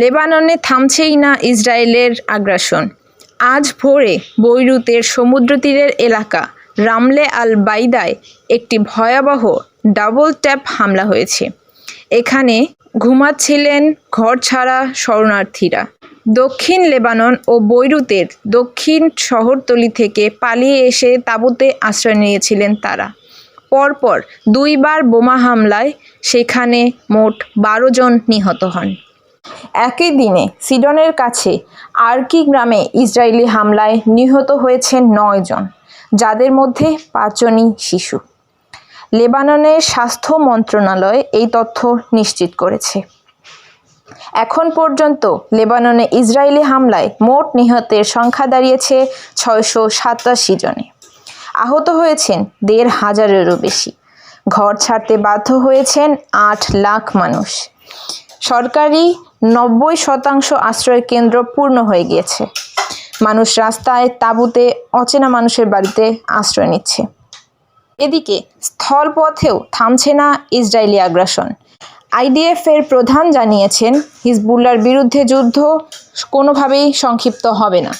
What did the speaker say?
লেবাননে থামছেই না ইসরায়েলের আগ্রাসন। আজ ভোরে বৈরুতের সমুদ্রতীরের এলাকা রামলে আল বাইদায় একটি ভয়াবহ ডাবল ট্যাপ হামলা হয়েছে। এখানে ঘুমাচ্ছিলেন ঘরছাড়া শরণার্থীরা। দক্ষিণ লেবানন ও বৈরুতের দক্ষিণ শহরতলি থেকে পালিয়ে এসে তাঁবুতে আশ্রয় নিয়েছিলেন তারা। পরপর দুইবার বোমা হামলায় সেখানে মোট 12 জন নিহত হন। একই দিনে সিডনের কাছে আরকি গ্রামে ইসরায়েলি হামলায় নিহত হয়েছেন 9 জন, যাদের মধ্যে 5 জনই শিশু। লেবাননের স্বাস্থ্য মন্ত্রণালয় এই তথ্য নিশ্চিত করেছে। এখন পর্যন্ত লেবাননে ইসরায়েলি হামলায় মোট নিহতের সংখ্যা দাঁড়িয়েছে 687 জনে। আহত হয়েছেন 1,500-এরও বেশি। ঘর ছাড়তে বাধ্য হয়েছেন 8 লাখ মানুষ। সরকারি 90% আশ্রয় কেন্দ্র পূর্ণ হয়ে গিয়েছে। মানুষ রাস্তায়, তাঁবুতে, অচেনা মানুষের বাড়িতে আশ্রয় নিচ্ছে। এদিকে স্থলপথেও থামছে না ইসরায়েলি আগ্রাসন। আইডিএফ-এর প্রধান জানিয়েছেন, হিজবুল্লাহর বিরুদ্ধে যুদ্ধ কোনোভাবেই সংক্ষিপ্ত হবে না।